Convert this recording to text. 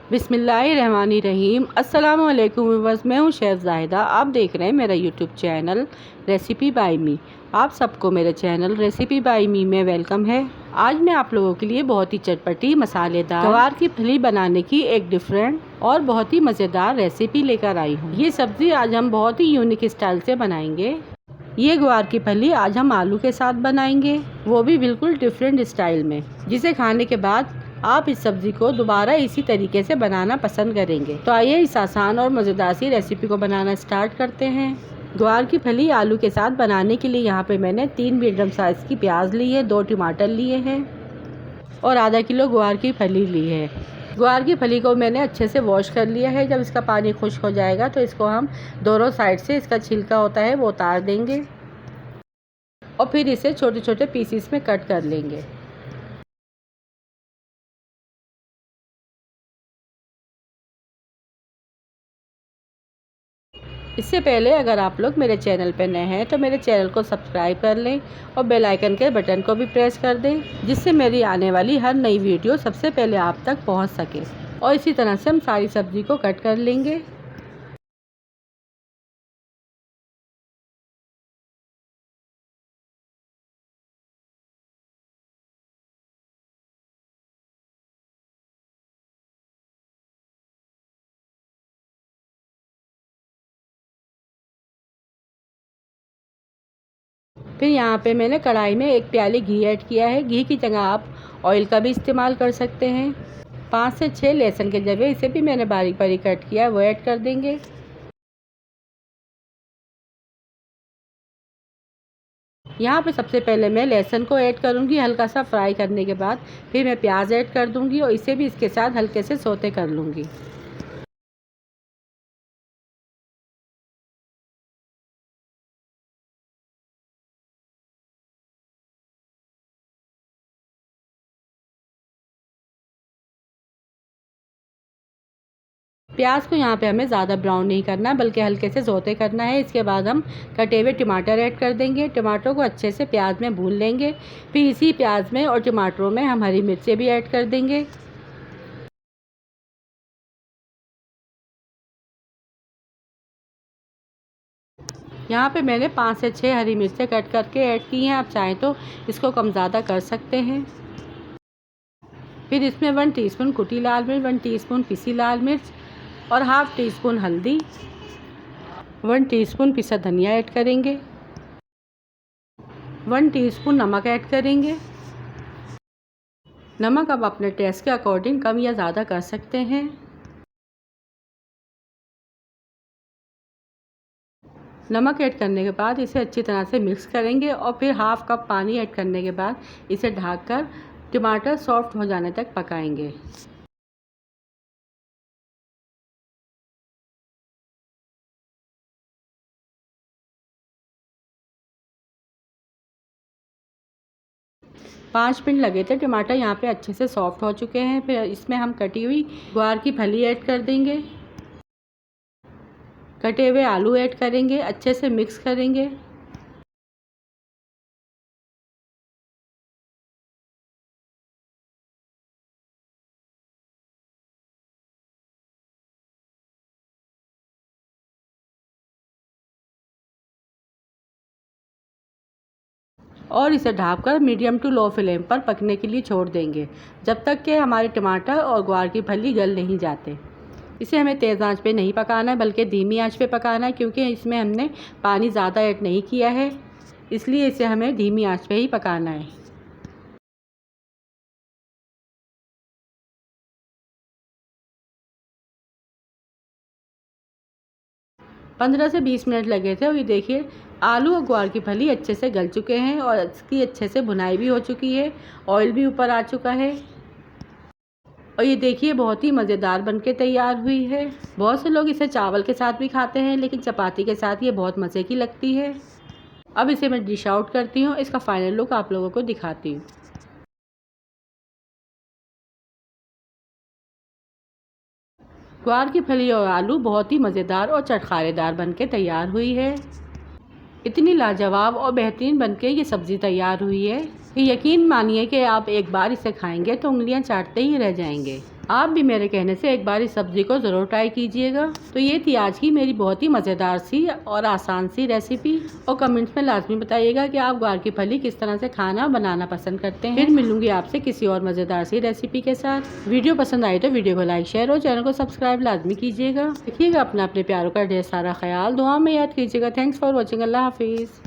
बिस्मिल्लाहिर्रहमानिर्रहीम। अस्सलाम वालेकुम व्यूअर्स, मैं हूं शेफ़ ज़ाहिदा। आप देख रहे हैं मेरा यूट्यूब चैनल रेसिपी बाय मी। आप सबको मेरे चैनल रेसिपी बाय मी में वेलकम है। आज मैं आप लोगों के लिए बहुत ही चटपटी मसालेदार गवार की फली बनाने की एक डिफरेंट और बहुत ही मज़ेदार रेसिपी लेकर आई हूँ। ये सब्ज़ी आज हम बहुत ही यूनिक स्टाइल से बनाएंगे। ये ग्वार की फली आज हम आलू के साथ बनाएंगे, वो भी बिल्कुल डिफरेंट स्टाइल में, जिसे खाने के बाद आप इस सब्ज़ी को दोबारा इसी तरीके से बनाना पसंद करेंगे। तो आइए इस आसान और मज़ेदार सी रेसिपी को बनाना स्टार्ट करते हैं। ग्वार की फली आलू के साथ बनाने के लिए यहाँ पे मैंने 3 मीडियम साइज़ की प्याज ली है, 2 टमाटर लिए हैं और आधा किलो ग्वार की फली ली है। ग्वार की फली को मैंने अच्छे से वॉश कर लिया है। जब इसका पानी खुश्क हो जाएगा तो इसको हम दोनों साइड से इसका छिलका होता है वो उतार देंगे और फिर इसे छोटे छोटे पीसीस में कट कर लेंगे। इससे पहले अगर आप लोग मेरे चैनल पर नए हैं तो मेरे चैनल को सब्सक्राइब कर लें और बेल आइकन के बटन को भी प्रेस कर दें, जिससे मेरी आने वाली हर नई वीडियो सबसे पहले आप तक पहुंच सके। और इसी तरह से हम सारी सब्ज़ी को कट कर लेंगे। फिर यहाँ पे मैंने कढ़ाई में 1 प्याली घी ऐड किया है। घी की जगह आप ऑयल का भी इस्तेमाल कर सकते हैं। 5 से 6 लहसुन के जवे इसे भी मैंने बारीक बारीक कट किया है, वो ऐड कर देंगे। यहाँ पे सबसे पहले मैं लहसुन को ऐड करूँगी, हल्का सा फ्राई करने के बाद फिर मैं प्याज ऐड कर दूँगी और इसे भी इसके साथ हल्के से सौते कर लूँगी। प्याज को यहाँ पे हमें ज़्यादा ब्राउन नहीं करना, बल्कि हल्के से सौते करना है। इसके बाद हम कटे हुए टमाटर ऐड कर देंगे। टमाटरों को अच्छे से प्याज में भून लेंगे। फिर इसी प्याज में और टमाटरों में हम हरी मिर्चें भी ऐड कर देंगे। यहाँ पे मैंने 5 से 6 हरी मिर्चें कट करके ऐड की हैं। आप चाहें तो इसको कम ज़्यादा कर सकते हैं। फिर इसमें 1 टीस्पून कुटी लाल मिर्च, 1 टीस्पून पिसी लाल मिर्च और हाफ़ टी स्पून हल्दी, 1 टीस्पून पिसा धनिया ऐड करेंगे, 1 टीस्पून नमक ऐड करेंगे। नमक आप अपने टेस्ट के अकॉर्डिंग कम या ज़्यादा कर सकते हैं। नमक ऐड करने के बाद इसे अच्छी तरह से मिक्स करेंगे और फिर हाफ़ कप पानी ऐड करने के बाद इसे ढककर टमाटर सॉफ्ट हो जाने तक पकाएंगे। पाँच मिनट लगे थे। टमाटर यहाँ पे अच्छे से सॉफ्ट हो चुके हैं। फिर इसमें हम कटी हुई ग्वार की फली ऐड कर देंगे, कटे हुए आलू ऐड करेंगे, अच्छे से मिक्स करेंगे। और इसे ढककर मीडियम टू लो फ्लेम पर पकने के लिए छोड़ देंगे, जब तक कि हमारे टमाटर और ग्वार की फली गल नहीं जाते। इसे हमें तेज़ आंच पे नहीं पकाना है, बल्कि धीमी आंच पे पकाना है, क्योंकि इसमें हमने पानी ज़्यादा ऐड नहीं किया है, इसलिए इसे हमें धीमी आंच पे ही पकाना है। 15 से 20 मिनट लगे थे और ये देखिए आलू और ग्वार की फली अच्छे से गल चुके हैं और इसकी अच्छे से भुनाई भी हो चुकी है, ऑयल भी ऊपर आ चुका है और ये देखिए बहुत ही मज़ेदार बनके तैयार हुई है। बहुत से लोग इसे चावल के साथ भी खाते हैं, लेकिन चपाती के साथ ये बहुत मज़े की लगती है। अब इसे मैं डिश आउट करती हूँ, इसका फाइनल लुक आप लोगों को दिखाती हूँ। ग्वार की फली और आलू बहुत ही मज़ेदार और चटखारेदार बनके तैयार हुई है। इतनी लाजवाब और बेहतरीन बनके ये सब्ज़ी तैयार हुई है कि यकीन मानिए कि आप एक बार इसे खाएंगे तो उंगलियां चाटते ही रह जाएंगे। आप भी मेरे कहने से एक बार इस सब्ज़ी को ज़रूर ट्राई कीजिएगा। तो ये थी आज की मेरी बहुत ही मज़ेदार सी और आसान सी रेसिपी। और कमेंट्स में लाजमी बताइएगा कि आप ग्वार की फली किस तरह से खाना बनाना पसंद करते हैं। फिर मिलूंगी आपसे किसी और मज़ेदार सी रेसिपी के साथ। वीडियो पसंद आई तो वीडियो को लाइक, शेयर और चैनल को सब्सक्राइब लाजमी कीजिएगा। रखिएगा अपने प्यारों का ढेर सारा ख्याल, दुआ में याद कीजिएगा। Thanks for watching. अल्लाह हाफिज़।